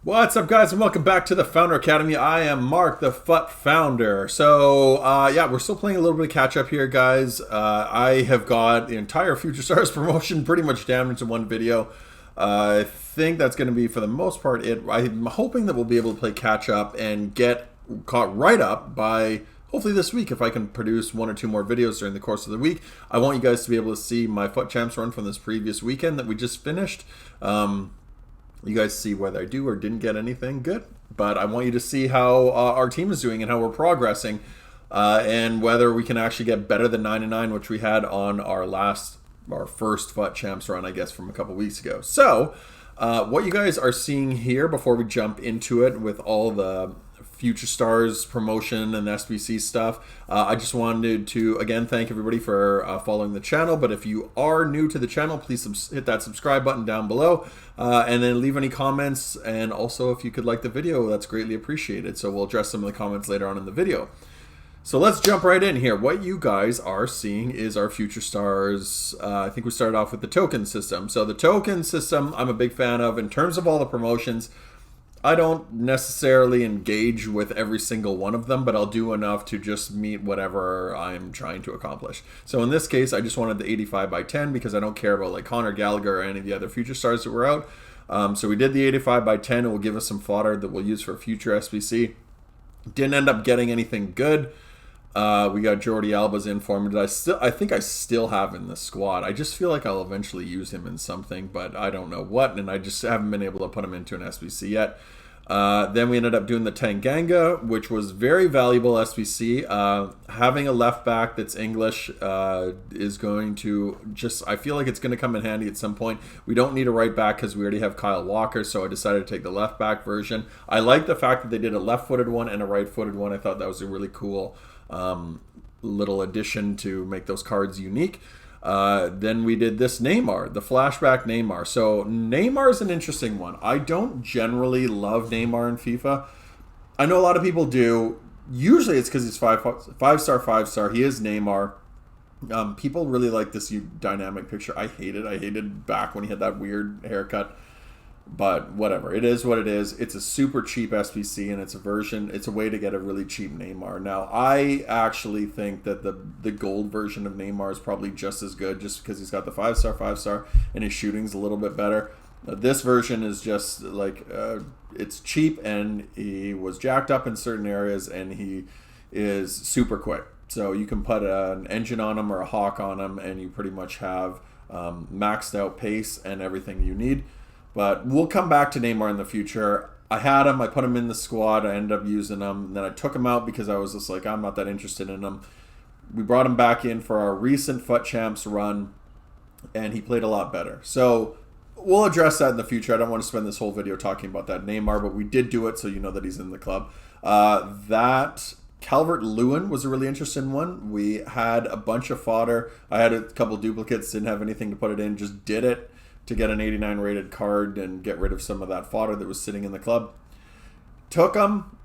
What's up, guys, and welcome back to the Founder Academy. I am Mark, the FUT founder. So, yeah, we're still playing a little bit of catch up here, guys. I have got the entire Future Stars promotion pretty much down into one video. I think that's going to be, for the most part, it. I'm hoping that we'll be able to play catch up and get caught right up by hopefully this week. If I can produce one or two more videos during the course of the week, I want you guys to be able to see my FUT Champs run from this previous weekend that we just finished. You guys see whether I do or didn't get anything good, but I want you to see how our team is doing and how we're progressing, and whether we can actually get better than 9-9, which we had on our first FUT Champs run, I guess, from a couple weeks ago. So, what you guys are seeing here before we jump into it with all the Future Stars promotion and SBC stuff, I just wanted to again thank everybody for following the channel. But if you are new to the channel, please hit that subscribe button down below, and then leave any comments. And also, if you could like the video, that's greatly appreciated. So we'll address some of the comments later on in the video. So let's jump right in here. What you guys are seeing is our Future Stars. I think we started off with the token system. So the token system I'm a big fan of in terms of all the promotions. I don't necessarily engage with every single one of them, but I'll do enough to just meet whatever I'm trying to accomplish. So in this case, I just wanted the 85 by 10 because I don't care about like Conor Gallagher or any of the other Future Stars that were out. So we did the 85 by 10. It will give us some fodder that we'll use for future SBC. Didn't end up getting anything good. We got Jordi Alba's in for me that I think I still have in the squad. I just feel like I'll eventually use him in something, but I don't know what, and I just haven't been able to put him into an SBC yet. Then we ended up doing the Tanganga, which was very valuable SBC. Having a left back that's English is going to I feel like it's going to come in handy at some point. We don't need a right back because we already have Kyle Walker, so I decided to take the left back version. I like the fact that they did a left-footed one and a right-footed one. I thought that was a really cool little addition to make those cards unique. Then we did this Neymar, the flashback Neymar. So Neymar is an interesting one. I don't generally love Neymar in FIFA. I know a lot of people do. Usually it's because he's five-star. He is Neymar. People really like this dynamic picture. I hate it. I hated back when he had that weird haircut. But whatever, it is what it is. It's a super cheap SBC, and it's a way to get a really cheap Neymar. Now, I actually think that the gold version of Neymar is probably just as good, just because he's got the 5-star, and his shooting's a little bit better. This version is just like, it's cheap, and he was jacked up in certain areas, and he is super quick. So you can put an engine on him or a hawk on him, and you pretty much have maxed out pace and everything you need. But we'll come back to Neymar in the future. I had him. I put him in the squad. I ended up using him. And then I took him out because I was just like, I'm not that interested in him. We brought him back in for our recent FUT Champs run, and he played a lot better. So we'll address that in the future. I don't want to spend this whole video talking about that Neymar, but we did do it, so you know that he's in the club. That Calvert-Lewin was a really interesting one. We had a bunch of fodder. I had a couple duplicates, didn't have anything to put it in, just did it to get an 89 rated card and get rid of some of that fodder that was sitting in the club. Took him,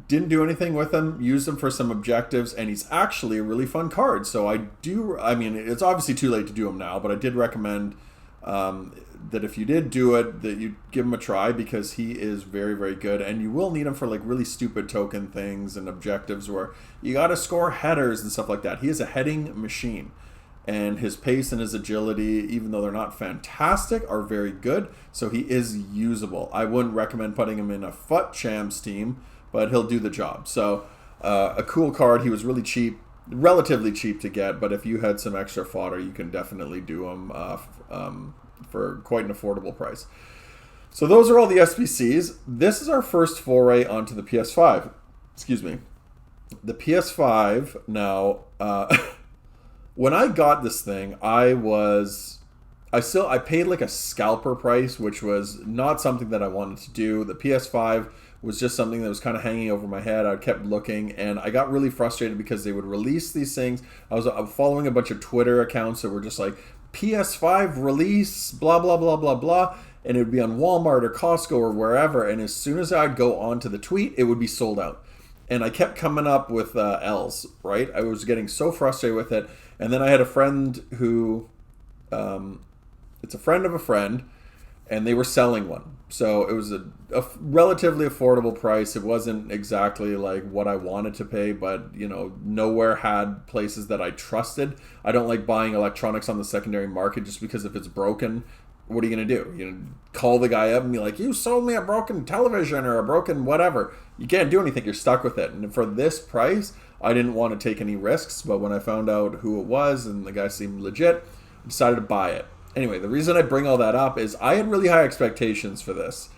didn't do anything with him, used him for some objectives, and he's actually a really fun card. So I mean, it's obviously too late to do him now, but I did recommend that if you did do it, that you give him a try, because he is very, very good, and you will need him for like really stupid token things and objectives where you got to score headers and stuff like that. He is a heading machine. And his pace and his agility, even though they're not fantastic, are very good. So he is usable. I wouldn't recommend putting him in a FUT Champs team, but he'll do the job. So a cool card. He was really cheap, relatively cheap to get. But if you had some extra fodder, you can definitely do him for quite an affordable price. So those are all the SBCs. This is our first foray onto the PS5. Excuse me. The PS5 now... When I got this thing, I paid like a scalper price, which was not something that I wanted to do. The PS5 was just something that was kind of hanging over my head. I kept looking, and I got really frustrated because they would release these things. I was following a bunch of Twitter accounts that were just like, PS5 release, blah, blah, blah, blah, blah. And it would be on Walmart or Costco or wherever. And as soon as I'd go onto the tweet, it would be sold out. And I kept coming up with L's, right? I was getting so frustrated with it. And then I had a friend who, it's a friend of a friend, and they were selling one. So it was a relatively affordable price. It wasn't exactly like what I wanted to pay, but you know, nowhere had places that I trusted. I don't like buying electronics on the secondary market just because if it's broken, what are you going to do? You know, call the guy up and be like, you sold me a broken television or a broken whatever. You can't do anything. You're stuck with it. And for this price, I didn't want to take any risks. But when I found out who it was and the guy seemed legit, I decided to buy it. Anyway, the reason I bring all that up is I had really high expectations for this.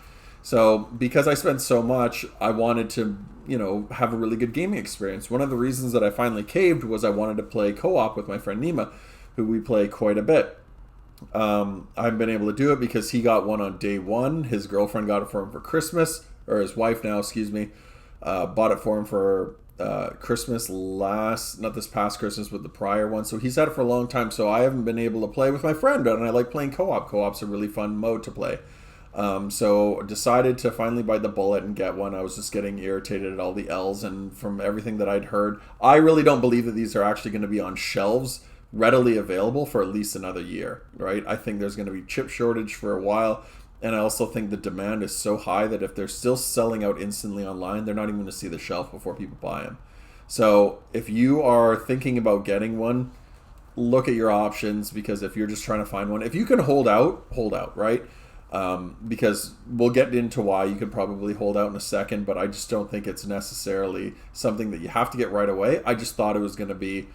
So because I spent so much, I wanted to, you know, have a really good gaming experience. One of the reasons that I finally caved was I wanted to play co-op with my friend Nima, who we play quite a bit. I haven't been able to do it because he got one on day one. His girlfriend got it for him for Christmas, or his wife now, excuse me, bought it for him for Christmas not this past Christmas, but the prior one. So he's had it for a long time. So I haven't been able to play with my friend, and I like playing co-op. Co-op's a really fun mode to play. So decided to finally bite the bullet and get one. I was just getting irritated at all the L's, and from everything that I'd heard, I really don't believe that these are actually going to be on shelves readily available for at least another year, right? I think there's going to be chip shortage for a while, and I also think the demand is so high that if they're still selling out instantly online, they're not even going to see the shelf before people buy them. So if you are thinking about getting one, look at your options, because if you're just trying to find one, if you can hold out, right? Because we'll get into why you can probably hold out in a second, but I just don't think it's necessarily something that you have to get right away. I just thought it was going to be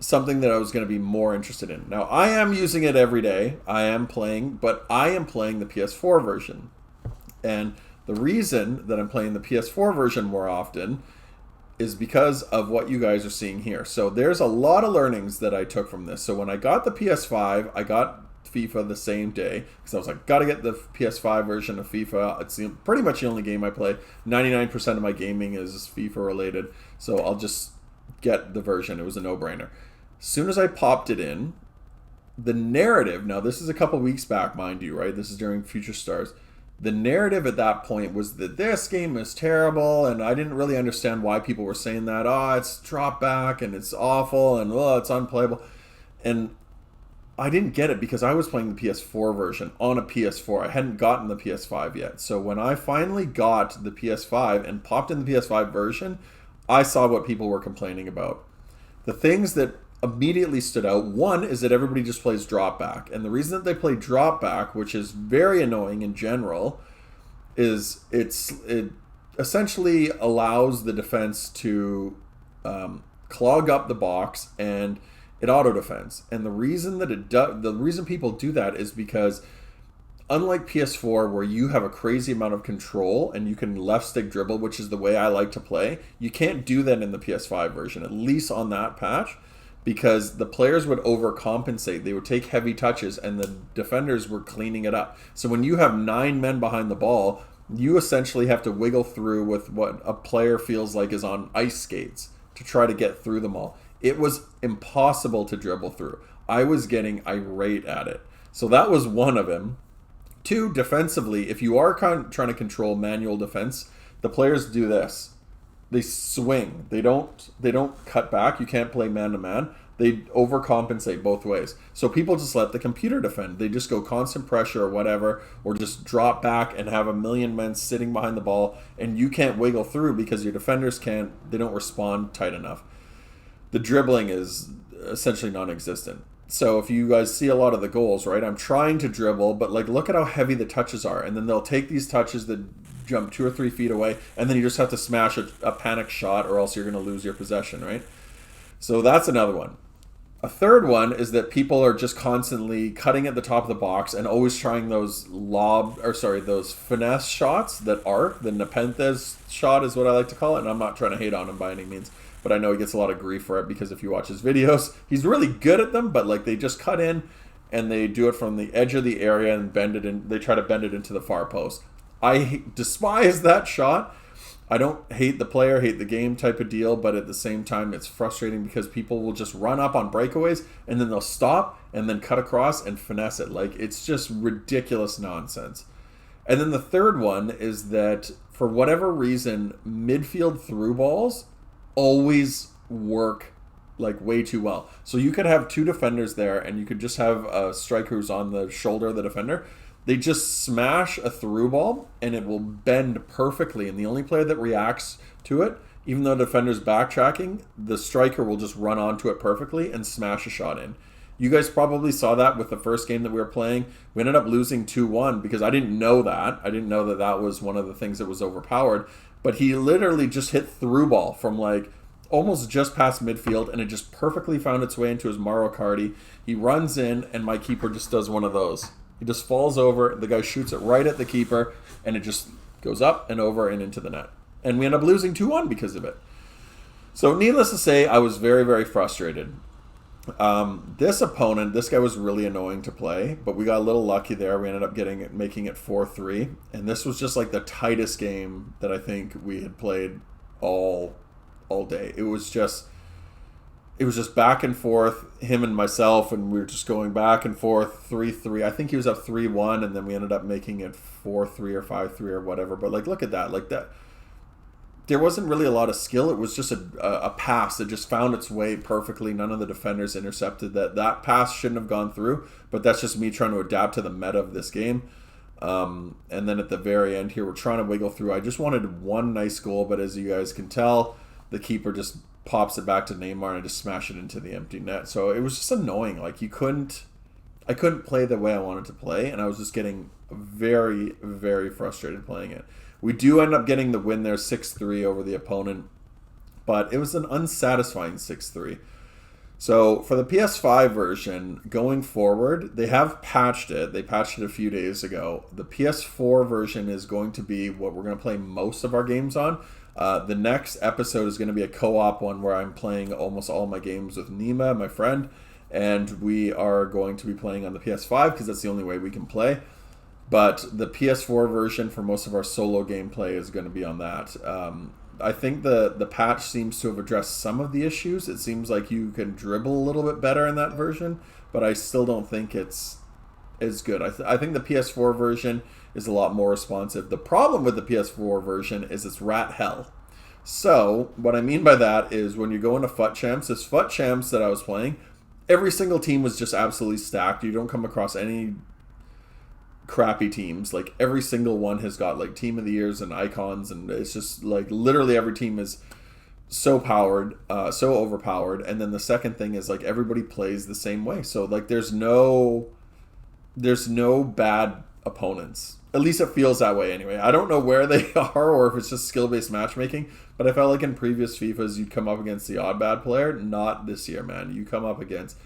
something that I was going to be more interested in. Now, I am using it every day. I am playing, but I am playing the PS4 version. And the reason that I'm playing the PS4 version more often is because of what you guys are seeing here. So there's a lot of learnings that I took from this. So when I got the PS5, I got FIFA the same day because I was like, gotta get the PS5 version of FIFA. It's pretty much the only game I play. 99% of my gaming is FIFA related. So I'll just get the version. It was a no-brainer. As soon as I popped it in, the narrative, now this is a couple weeks back, mind you, right? This is during Future Stars. The narrative at that point was that this game is terrible, and I didn't really understand why people were saying that. Oh, it's drop back, and it's awful, and oh, it's unplayable. And I didn't get it because I was playing the PS4 version on a PS4. I hadn't gotten the PS5 yet. So when I finally got the PS5 and popped in the PS5 version, I saw what people were complaining about. The things that immediately stood out, one is that everybody just plays drop back. And the reason that they play drop back, which is very annoying in general, is it essentially allows the defense to clog up the box, and it auto defends. And the reason that the reason people do that is because unlike PS4, where you have a crazy amount of control and you can left stick dribble, which is the way I like to play, you can't do that in the PS5 version, at least on that patch, because the players would overcompensate. They would take heavy touches and the defenders were cleaning it up. So when you have 9 men behind the ball, you essentially have to wiggle through with what a player feels like is on ice skates to try to get through them all. It was impossible to dribble through. I was getting irate at it. So that was one of them. 2, defensively, if you are trying to control manual defense, the players do this. They swing. They don't cut back. You can't play man-to-man. They overcompensate both ways. So people just let the computer defend. They just go constant pressure or whatever, or just drop back and have a million men sitting behind the ball, and you can't wiggle through because your defenders they don't respond tight enough. The dribbling is essentially non-existent. So if you guys see a lot of the goals, right, I'm trying to dribble, but like look at how heavy the touches are. And then they'll take these touches that jump 2 or 3 feet away, and then you just have to smash a panic shot or else you're going to lose your possession, right? So that's another one. A third one is that people are just constantly cutting at the top of the box and always trying those those finesse shots that arc. The Nepenthes shot is what I like to call it, and I'm not trying to hate on him by any means, but I know he gets a lot of grief for it because if you watch his videos, he's really good at them, but like they just cut in and they do it from the edge of the area and bend it in. They try to bend it into the far post. I despise that shot. I don't hate the player, hate the game type of deal, but at the same time, it's frustrating because people will just run up on breakaways and then they'll stop and then cut across and finesse it. Like, it's just ridiculous nonsense. And then the third one is that for whatever reason, midfield through balls always work like way too well. So you could have 2 defenders there and you could just have a striker who's on the shoulder of the defender. They just smash a through ball and it will bend perfectly. And the only player that reacts to it, even though the defender's backtracking, the striker will just run onto it perfectly and smash a shot in. You guys probably saw that with the first game that we were playing. We ended up losing 2-1 because I didn't know that. I didn't know that that was one of the things that was overpowered. But he literally just hit through ball from like almost just past midfield, and it just perfectly found its way into his Mauro Cardi. He runs in, and my keeper just does one of those. He just falls over, the guy shoots it right at the keeper, and it just goes up and over and into the net. And we end up losing 2-1 because of it. So needless to say, I was very, very frustrated. This opponent, this guy was really annoying to play, but we got a little lucky there. We ended up making it 4-3, and this was just like the tightest game that I think we had played all day. It was just back and forth, him and myself, and we were just going back and forth, 3-3. I think he was up 3-1, and then we ended up making it 4-3 or 5-3 or whatever. But like, look at that, like that. There wasn't really a lot of skill. It was just a pass that just found its way perfectly. None of the defenders intercepted that. That pass shouldn't have gone through, but that's just me trying to adapt to the meta of this game. And then at the very end here, we're trying to wiggle through. I just wanted one nice goal, but as you guys can tell, the keeper just pops it back to Neymar and I just smash it into the empty net. So it was just annoying. Like I couldn't play the way I wanted to play, and I was just getting very, very frustrated playing it. We do end up getting the win there, 6-3 over the opponent, but it was an unsatisfying 6-3. So for the PS5 version, going forward, they have patched it. They patched it a few days ago. The PS4 version is going to be what we're going to play most of our games on. The next episode is going to be a co-op one where I'm playing almost all my games with Nima, my friend, and we are going to be playing on the PS5 because that's the only way we can play. But the PS4 version for most of our solo gameplay is going to be on that. I think the patch seems to have addressed some of the issues. It seems like you can dribble a little bit better in that version, but I still don't think it's as good. I think the PS4 version is a lot more responsive. The problem with the PS4 version is it's rat hell. So what I mean by that is when you go into FUT Champs, this FUT Champs that I was playing, every single team was just absolutely stacked. You don't come across any crappy teams. Like every single one has got like team of the years and icons, and it's just like literally every team is so powered, so overpowered. And then the second thing is like everybody plays the same way. So like there's no bad opponents. At least it feels that way anyway. I don't know where they are or if it's just skill-based matchmaking, but I felt like in previous FIFAs you'd come up against the odd bad player. Not this year, man. You come up against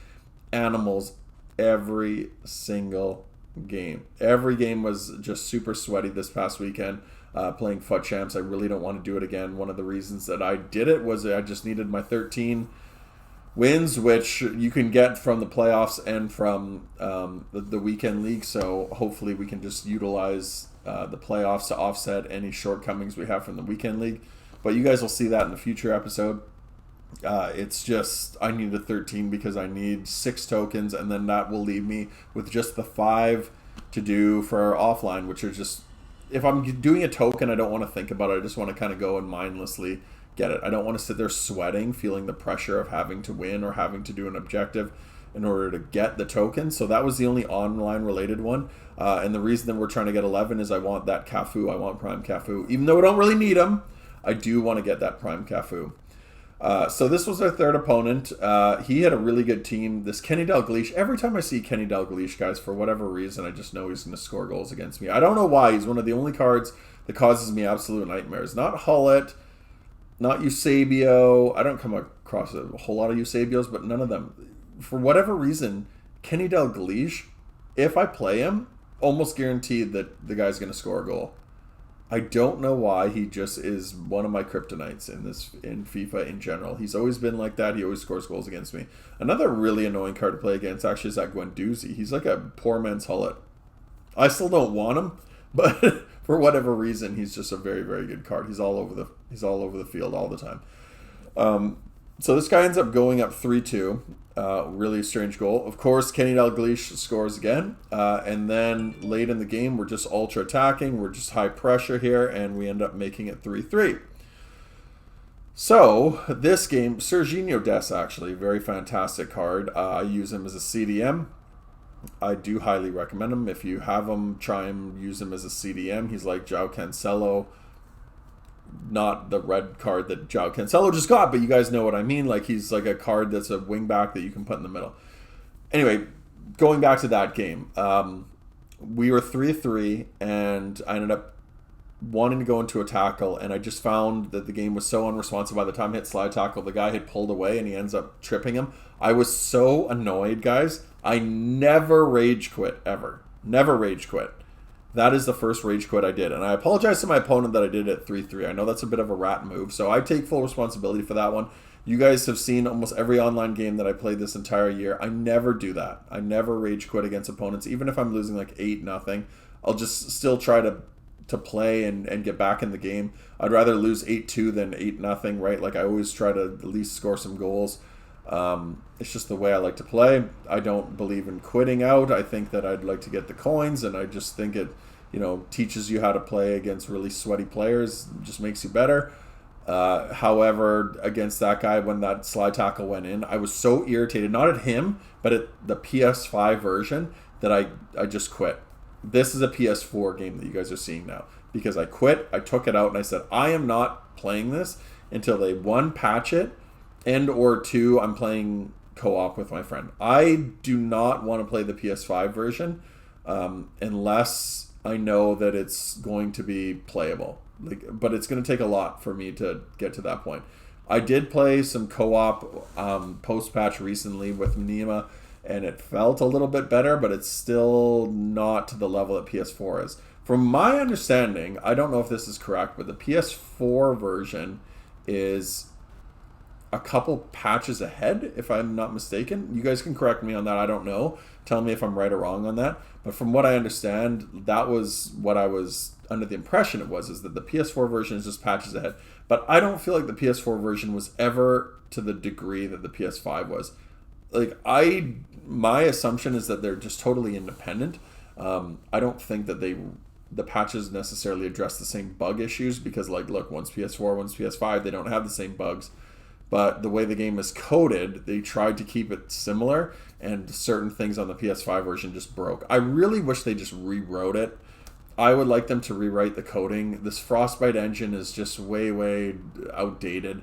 animals every single game. Every game was just super sweaty this past weekend playing FUT Champs. I really don't want to do it again. One of the reasons that I did it was I just needed my 13 wins, which you can get from the playoffs and from the weekend league. So hopefully we can just utilize the playoffs to offset any shortcomings we have from the weekend league. But you guys will see that in the future episode. It's just I need a 13 because I need 6 tokens, and then that will leave me with just the 5 to do for offline, which are just, if I'm doing a token, I don't want to think about it. I just want to kind of go and mindlessly get it. I don't want to sit there sweating, feeling the pressure of having to win or having to do an objective in order to get the token. So that was the only online related one. And the reason that we're trying to get 11 is I want that Cafu. I want Prime Cafu. Even though I don't really need him, I do want to get that Prime Cafu. So this was our third opponent. He had a really good team. This Kenny Dalglish. Every time I see Kenny Dalglish, guys, for whatever reason, I just know he's going to score goals against me. I don't know why. He's one of the only cards that causes me absolute nightmares. Not Hullet, not Eusebio. I don't come across a whole lot of Eusebios, but none of them. For whatever reason, Kenny Dalglish, if I play him, almost guaranteed that the guy's going to score a goal. I don't know why. He just is one of my kryptonites in FIFA in general. He's always been like that. He always scores goals against me. Another really annoying card to play against actually is that Guendouzi. He's like a poor man's Hullet. I still don't want him, but for whatever reason, he's just a very, very good card. He's all over the field all the time. So this guy ends up going up 3-2. Really strange goal. Of course, Kenny Dalglish scores again. And then late in the game, we're just ultra attacking. We're just high pressure here, and we end up making it 3-3. So this game, Serginho Dest, actually, very fantastic card. I use him as a CDM. I do highly recommend him. If you have him, try and use him as a CDM. He's like João Cancelo, not the red card that João Cancelo just got, but you guys know what I mean. Like, he's like a card that's a wing back that you can put in the middle. Anyway, going back to that game, we were 3-3, and I ended up wanting to go into a tackle, and I just found that the game was so unresponsive. By the time I hit slide tackle, the guy had pulled away, and he ends up tripping him. I was so annoyed, guys. I never rage quit, ever. Never rage quit. That is the first rage quit I did, and I apologize to my opponent that I did it at 3-3. I know that's a bit of a rat move, so I take full responsibility for that one. You guys have seen almost every online game that I played this entire year. I never do that. I never rage quit against opponents, even if I'm losing like 8-0. I'll just still try to play and get back in the game. I'd rather lose 8-2 than 8-0, right? Like, I always try to at least score some goals. It's just the way I like to play. I don't believe in quitting out. I think that I'd like to get the coins, and I just think it, teaches you how to play against really sweaty players. It just makes you better. However, against that guy, when that slide tackle went in, I was so irritated, not at him, but at the PS5 version, that I just quit. This is a PS4 game that you guys are seeing now, because I quit, I took it out, and I said, I am not playing this until they, 1, patch it, and or 2, I'm playing co-op with my friend. I do not want to play the PS5 version unless I know that it's going to be playable. But it's going to take a lot for me to get to that point. I did play some co-op post-patch recently with Nima, and it felt a little bit better, but it's still not to the level that PS4 is. From my understanding, I don't know if this is correct, but the PS4 version is a couple patches ahead, if I'm not mistaken. You guys can correct me on that. I don't know. Tell me if I'm right or wrong on that. But from what I understand, that was what I was under the impression it was, is that the PS4 version is just patches ahead. But I don't feel like the PS4 version was ever to the degree that the PS5 was. My assumption is that they're just totally independent. I don't think that the patches necessarily address the same bug issues, because, look, one's PS4, one's PS5, they don't have the same bugs. But the way the game is coded, they tried to keep it similar, and certain things on the PS5 version just broke. I really wish they just rewrote it. I would like them to rewrite the coding. This Frostbite engine is just way, way outdated.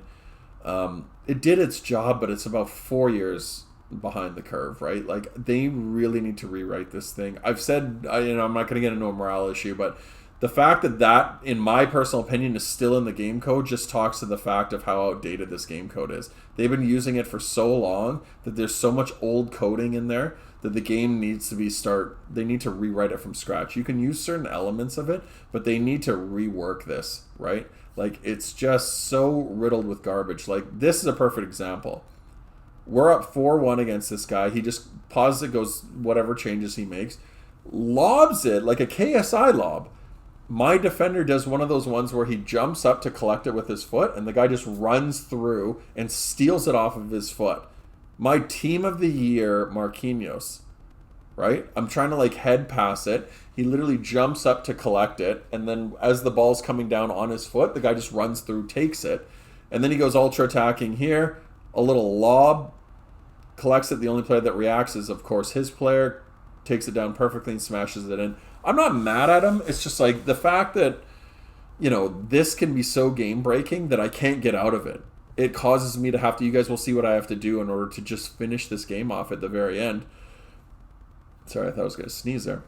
It did its job, but it's about 4 years behind the curve, right? They really need to rewrite this thing. I've said, I'm not going to get into a morale issue, but the fact that, in my personal opinion, is still in the game code just talks to the fact of how outdated this game code is. They've been using it for so long that there's so much old coding in there that the game needs to they need to rewrite it from scratch. You can use certain elements of it, but they need to rework this, right? It's just so riddled with garbage. This is a perfect example. We're up 4-1 against this guy. He just pauses it, goes whatever changes he makes, lobs it like a KSI lob. My defender does one of those ones where he jumps up to collect it with his foot, and the guy just runs through and steals it off of his foot. My team of the year, Marquinhos, right? I'm trying to head pass it. He literally jumps up to collect it, and then as the ball's coming down on his foot, the guy just runs through, takes it, and then he goes ultra attacking here, a little lob, collects it. The only player that reacts is, of course, his player, takes it down perfectly and smashes it in. I'm not mad at him. It's just the fact that, this can be so game breaking that I can't get out of it. It causes me to have to, you guys will see what I have to do in order to just finish this game off at the very end. Sorry, I thought I was going to sneeze there.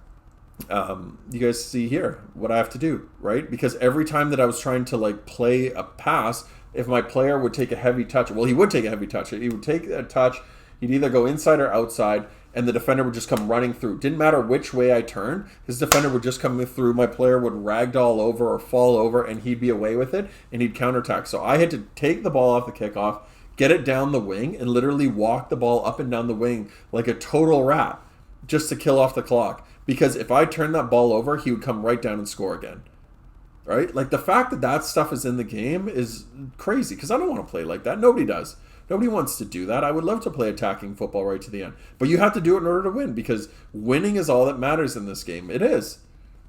You guys see here what I have to do, right? Because every time that I was trying to play a pass, if my player would take a heavy touch, well, he would take a heavy touch. He would take a touch. He'd either go inside or outside, and the defender would just come running through. Didn't matter which way I turned, his defender would just come through. My player would ragdoll over or fall over, and he'd be away with it, and he'd counterattack. So I had to take the ball off the kickoff, get it down the wing, and literally walk the ball up and down the wing like a total rat just to kill off the clock. Because if I turned that ball over, he would come right down and score again. Right? The fact that stuff is in the game is crazy, because I don't want to play like that. Nobody does. Nobody wants to do that. I would love to play attacking football right to the end. But you have to do it in order to win, because winning is all that matters in this game. It is.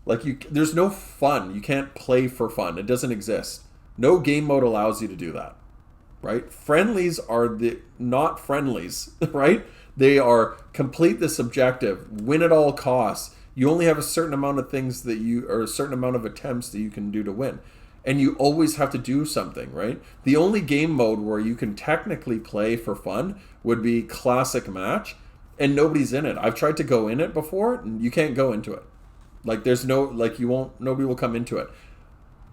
There's no fun. You can't play for fun. It doesn't exist. No game mode allows you to do that. Right? Friendlies are not friendlies, right? They are complete this objective, win at all costs. You only have a certain amount of things that you, or a certain amount of attempts that you can do to win. And you always have to do something, right? The only game mode where you can technically play for fun would be classic match, and nobody's in it. I've tried to go in it before, and you can't go into it. Like there's no, like you won't, nobody will come into it.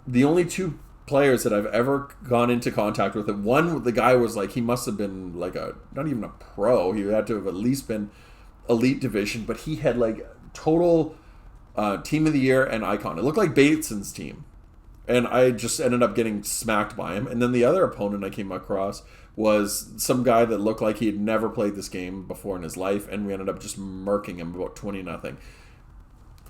The only two players that I've ever gone into contact with, one, the guy was like, he must have been like a, not even a pro, he had to have at least been elite division, but he had like total team of the year and icon. It looked like Bateson's team. And I just ended up getting smacked by him. And then the other opponent I came across was some guy that looked like he had never played this game before in his life, and we ended up just murking him about 20-0.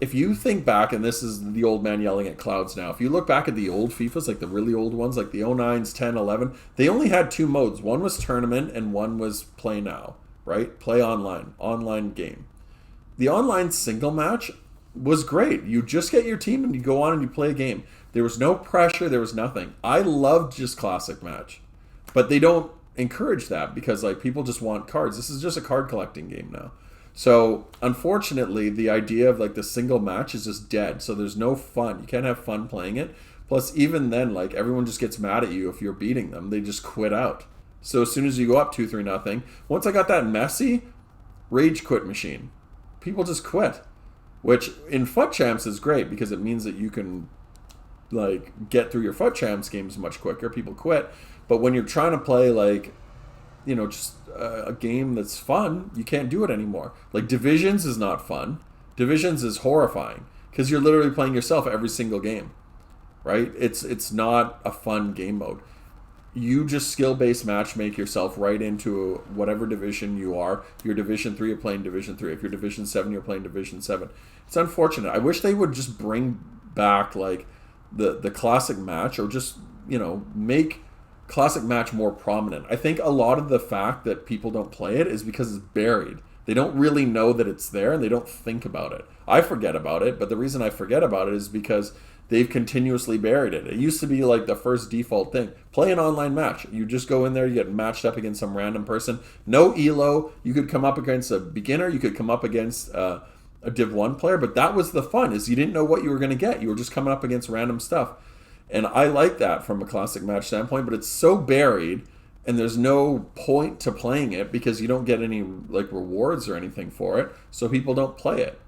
If you think back, and this is the old man yelling at clouds now, if you look back at the old FIFAs, like the really old ones, like the 09s, 10, 11, they only had two modes. One was tournament and one was play now, right? Play online game. The online single match was great. You just get your team and you go on and you play a game. There was no pressure. There was nothing. I loved just classic match. But they don't encourage that because like people just want cards. This is just a card collecting game now. So unfortunately, the idea of like the single match is just dead. So there's no fun. You can't have fun playing it. Plus, even then, like everyone just gets mad at you if you're beating them. They just quit out. So as soon as you go up 2-3-0, once I got that messy, rage quit machine. People just quit. Which in FUT Champs is great because it means that you can like get through your FUT Champs games much quicker. People quit. But when you're trying to play like, you know, just a game that's fun, you can't do it anymore. Like Divisions is not fun. Divisions is horrifying because you're literally playing yourself every single game, right? It's not a fun game mode. You just skill-based matchmake yourself right into whatever division you are. If you're Division 3, you're playing Division 3. If you're Division 7, you're playing Division 7. It's unfortunate. I wish they would just bring back like the classic match, or just, you know, make classic match more prominent. I think a lot of the fact that people don't play it is because it's buried. They don't really know that it's there and they don't think about it. I forget about it, but the reason I forget about it is because they've continuously buried it. It used to be like the first default thing. Play an online match. You just go in there, you get matched up against some random person. No elo. You could come up against a beginner. You could come up against a Div 1 player, but that was the fun, is you didn't know what you were going to get. You were just coming up against random stuff. And I like that from a classic match standpoint, but it's so buried and there's no point to playing it because you don't get any like rewards or anything for it. So people don't play it.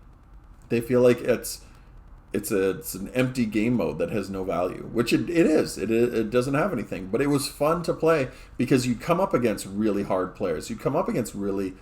They feel like it's an empty game mode that has no value, which it is. It doesn't have anything, but it was fun to play because you'd come up against really hard players. You'd come up against really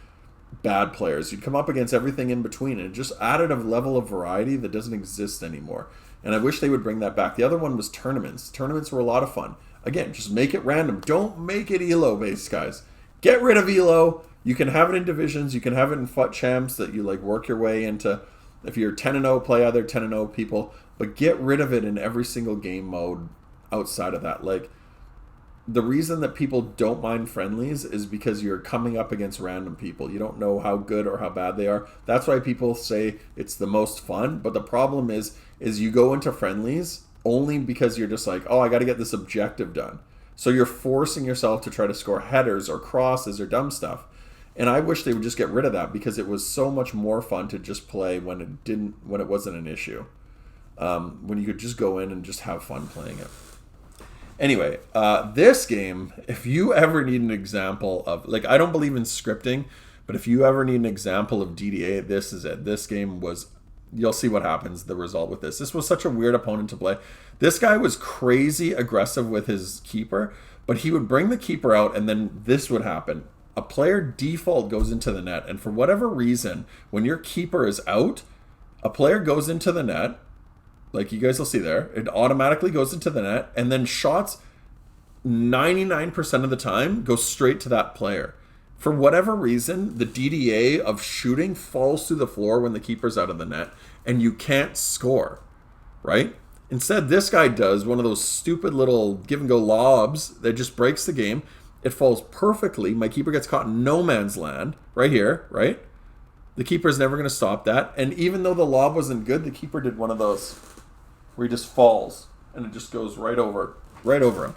bad players. You'd come up against everything in between, and it just added a level of variety that doesn't exist anymore. And I wish they would bring that back. The other one was tournaments. Tournaments were a lot of fun. Again, just make it random. Don't make it ELO based, guys. Get rid of ELO. You can have it in divisions. You can have it in FUT Champs that you like work your way into. If you're 10-0, play other 10-0 people. But get rid of it in every single game mode outside of that. Like, the reason that people don't mind friendlies is because you're coming up against random people. You don't know how good or how bad they are. That's why people say it's the most fun. But the problem is you go into friendlies only because you're just like, oh, I got to get this objective done. So you're forcing yourself to try to score headers or crosses or dumb stuff. And I wish they would just get rid of that because it was so much more fun to just play when it wasn't an issue. When you could just go in and just have fun playing it. Anyway, this game, if you ever need an example of, like, I don't believe in scripting, but if you ever need an example of DDA, this is it. This game was, you'll see what happens, the result with this. This was such a weird opponent to play. This guy was crazy aggressive with his keeper, but he would bring the keeper out and then this would happen. A player default goes into the net, and for whatever reason, when your keeper is out, a player goes into the net, like you guys will see there, it automatically goes into the net, and then shots 99% of the time go straight to that player. For whatever reason, the DDA of shooting falls through the floor when the keeper's out of the net, and you can't score, right? Instead, this guy does one of those stupid little give-and-go lobs that just breaks the game. It falls perfectly. My keeper gets caught in no man's land, right here, right? The keeper's never going to stop that. And even though the lob wasn't good, the keeper did one of those where he just falls and it just goes right over him.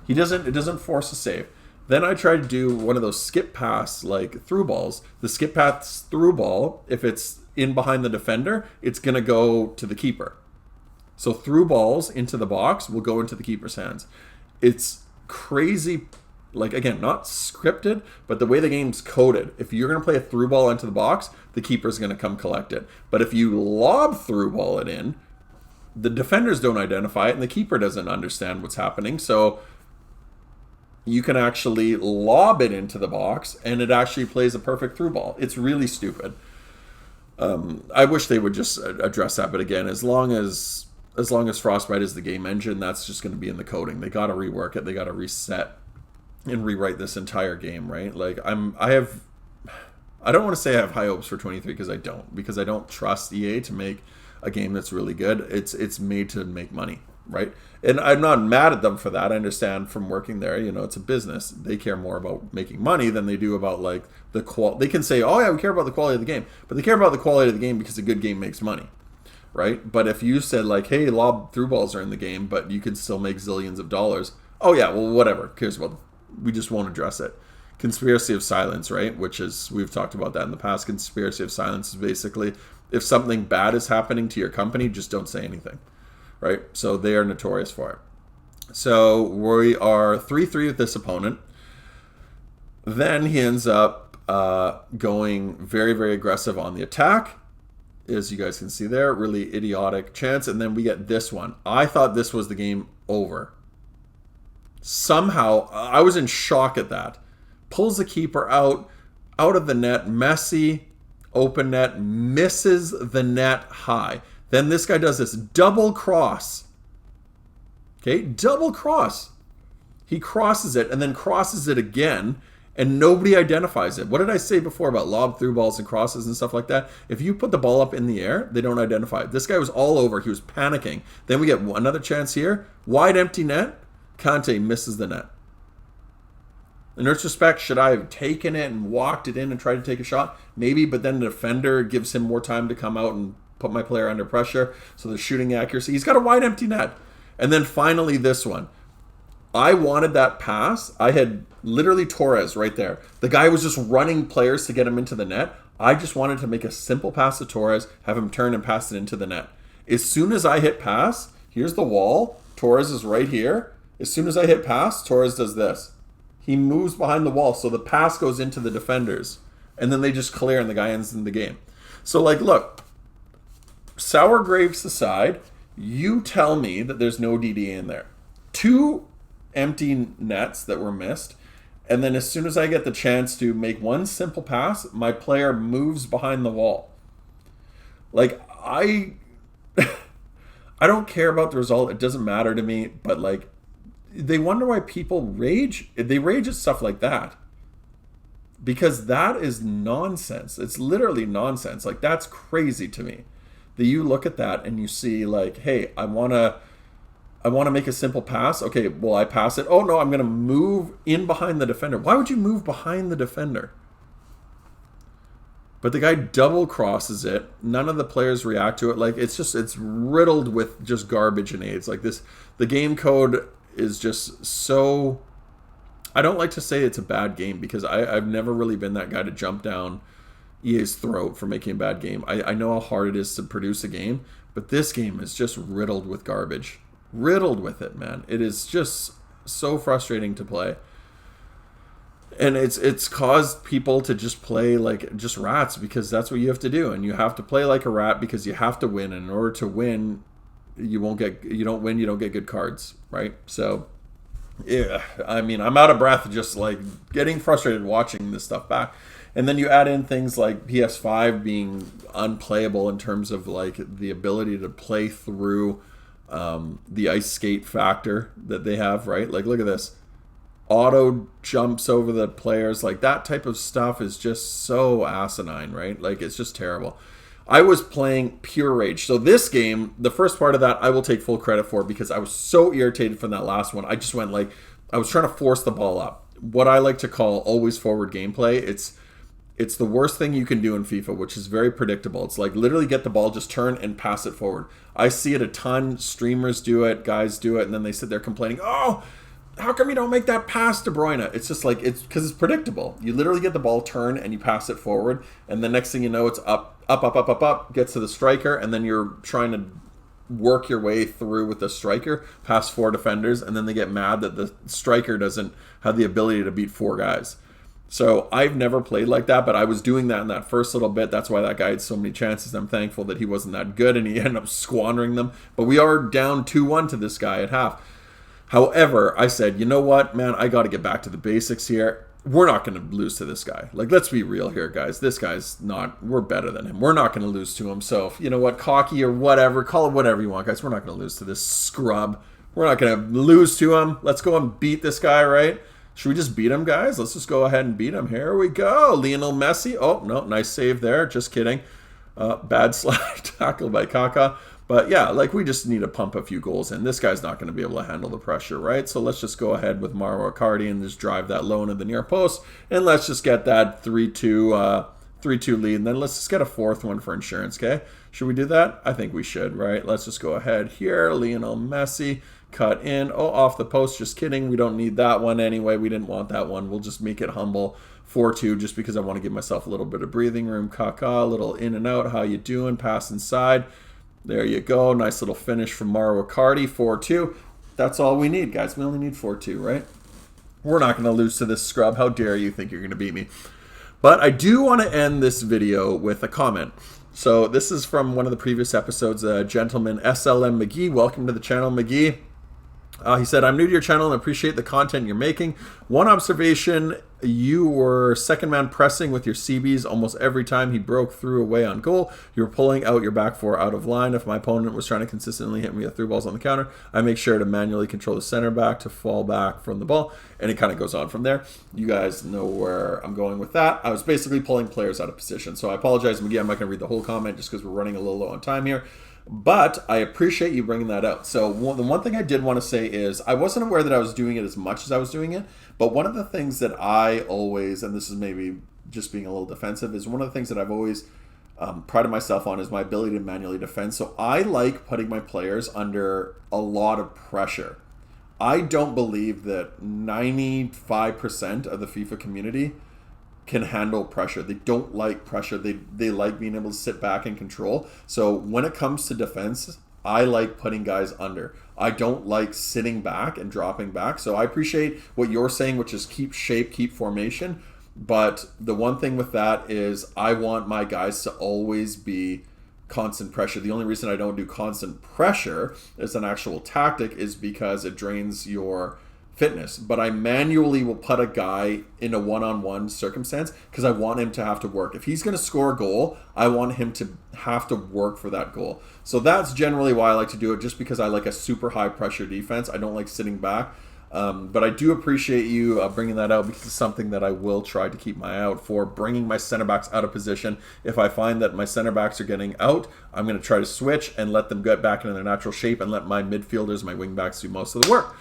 It doesn't force a save. Then I tried to do one of those skip pass like through balls. The skip pass through ball, if it's in behind the defender, it's going to go to the keeper. So through balls into the box will go into the keeper's hands. It's crazy, like, again, not scripted, but the way the game's coded. If you're going to play a through ball into the box, the keeper's going to come collect it. But if you lob through ball it in, the defenders don't identify it and the keeper doesn't understand what's happening. So you can actually lob it into the box and it actually plays a perfect through ball. It's really stupid. I wish they would just address that, but again, as long as Frostbite is the game engine, that's just going to be in the coding. They got to rework it. They got to reset and rewrite this entire game, right? Like I don't want to say I have high hopes for 23 because I don't trust EA to make a game that's really good. It's made to make money, right? And I'm not mad at them for that. I understand from working there, it's a business. They care more about making money than they do about like the quality. They can say, oh yeah, we care about the quality of the game, but they care about the quality of the game because a good game makes money, right? But if you said like, hey, lob through balls are in the game, but you can still make zillions of dollars. Oh yeah, well whatever. Who cares about? We just won't address it. Conspiracy of silence, right? Which is, we've talked about that in the past. Conspiracy of silence is basically if something bad is happening to your company, just don't say anything. Right? So they are notorious for it. So we are 3-3 with this opponent. Then he ends up going very, very aggressive on the attack. As you guys can see there, really idiotic chance. And then we get this one. I thought this was the game over. Somehow, I was in shock at that. Pulls the keeper out of the net. Messy, open net, misses the net high. Then this guy does this double cross. Okay, double cross. He crosses it and then crosses it again, and nobody identifies it. What did I say before about lob through balls and crosses and stuff like that? If you put the ball up in the air, they don't identify it. This guy was all over. He was panicking. Then we get another chance here. Wide empty net. Kante misses the net. In retrospect, should I have taken it and walked it in and tried to take a shot? Maybe, but then the defender gives him more time to come out and put my player under pressure, so the shooting accuracy. He's got a wide empty net. And then finally this one. I wanted that pass. I had literally Torres right there. The guy was just running players to get him into the net. I just wanted to make a simple pass to Torres, have him turn and pass it into the net. As soon as I hit pass, here's the wall. Torres is right here. As soon as I hit pass, Torres does this. He moves behind the wall, so the pass goes into the defenders. And then they just clear and the guy ends in the game. So, like, look. Sour grapes aside, you tell me that there's no DDA in there. 2 empty nets that were missed, and then as soon as I get the chance to make one simple pass, my player moves behind the wall. Like, I don't care about the result. It doesn't matter to me, but like, they wonder why people rage. They rage at stuff like that. Because that is nonsense. It's literally nonsense. Like, that's crazy to me. That you look at that and you see like, hey, I want to make a simple pass. Okay, well, I pass it. Oh no, I'm going to move in behind the defender. Why would you move behind the defender? But the guy double crosses it. None of the players react to it. Like, it's riddled with just garbage and aids. Like this, the game code is just so. I don't like to say it's a bad game because I've never really been that guy to jump down EA's throat for making a bad game. I know how hard it is to produce a game, but this game is just riddled with garbage. Riddled with it, man. It is just so frustrating to play. And it's caused people to just play like just rats because that's what you have to do. And you have to play like a rat because you have to win. And in order to win, you don't get good cards, right? So yeah, I mean, I'm out of breath just like getting frustrated watching this stuff back. And then you add in things like PS5 being unplayable in terms of like the ability to play through the ice skate factor that they have, right? Like, look at this. Auto jumps over the players. Like, that type of stuff is just so asinine, right? Like, it's just terrible. I was playing pure rage. So this game, the first part of that, I will take full credit for because I was so irritated from that last one. I just went like, I was trying to force the ball up. What I like to call always forward gameplay. It's the worst thing you can do in FIFA, which is very predictable. It's like literally get the ball, just turn and pass it forward. I see it a ton. Streamers do it, guys do it, and then they sit there complaining, oh, how come you don't make that pass, De Bruyne? It's just like, it's because it's predictable. You literally get the ball, turn, and you pass it forward, and the next thing you know, it's up, gets to the striker, and then you're trying to work your way through with the striker, past 4 defenders, and then they get mad that the striker doesn't have the ability to beat 4 guys. So I've never played like that, but I was doing that in that first little bit. That's why that guy had so many chances. I'm thankful that he wasn't that good, and he ended up squandering them. But we are down 2-1 to this guy at half. However, I said, you know what, man, I got to get back to the basics here. We're not going to lose to this guy. Like, let's be real here, guys. This guy's not, we're better than him. We're not going to lose to him. So, you know what, cocky or whatever, call it whatever you want, guys. We're not going to lose to this scrub. We're not going to lose to him. Let's go and beat this guy, right? Should we just beat him, guys? Let's just go ahead and beat him. Here we go. Lionel Messi. Oh, no, nice save there. Just kidding. Bad slide tackle by Kaká. But yeah, like, we just need to pump a few goals in. This guy's not going to be able to handle the pressure, right? So let's just go ahead with Mauro Icardi and just drive that low into the near post. And let's just get that 3-2 lead. And then let's just get a 4th one for insurance, okay? Should we do that? I think we should, right? Let's just go ahead here. Lionel Messi, cut in. Oh, off the post. Just kidding. We don't need that one anyway. We didn't want that one. We'll just make it humble. 4-2, just because I want to give myself a little bit of breathing room. Kaká, a little in and out. How you doing? Pass inside. There you go. Nice little finish from Mauro Icardi. 4-2. That's all we need, guys. We only need 4-2, right? We're not going to lose to this scrub. How dare you think you're going to beat me? But I do want to end this video with a comment. So this is from one of the previous episodes. Gentleman SLM McGee. Welcome to the channel, McGee. He said, I'm new to your channel and appreciate the content you're making. One observation, you were second man pressing with your CBs almost every time he broke through away on goal. You were pulling out your back 4 out of line. If my opponent was trying to consistently hit me with through balls on the counter, I make sure to manually control the center back to fall back from the ball. And it kind of goes on from there. You guys know where I'm going with that. I was basically pulling players out of position. So I apologize, McGee. I'm not going to read the whole comment just because we're running a little low on time here. But I appreciate you bringing that out. So the one thing I did want to say is I wasn't aware that I was doing it as much as I was doing it. But one of the things that I always, and this is maybe just being a little defensive, is one of the things that I've always prided myself on is my ability to manually defend. So I like putting my players under a lot of pressure. I don't believe that 95% of the FIFA community can handle pressure. They don't like pressure. They like being able to sit back and control. So when it comes to defense, I like putting guys under. I don't like sitting back and dropping back. So I appreciate what you're saying, which is keep shape, keep formation. But the one thing with that is I want my guys to always be constant pressure. The only reason I don't do constant pressure as an actual tactic is because it drains your fitness. But I manually will put a guy in a one-on-one circumstance because I want him to have to work. If he's going to score a goal, I want him to have to work for that goal. So that's generally why I like to do it, just because I like a super high pressure defense. I don't like sitting back. But I do appreciate you bringing that out, because it's something that I will try to keep my eye out for, bringing my center backs out of position. If I find that my center backs are getting out, I'm going to try to switch and let them get back into their natural shape and let my midfielders, my wing backs, do most of the work.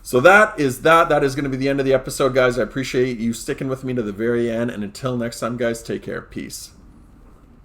So that is going to be the end of the episode, guys. I appreciate you sticking with me to the very end. And until next time, guys, take care. Peace.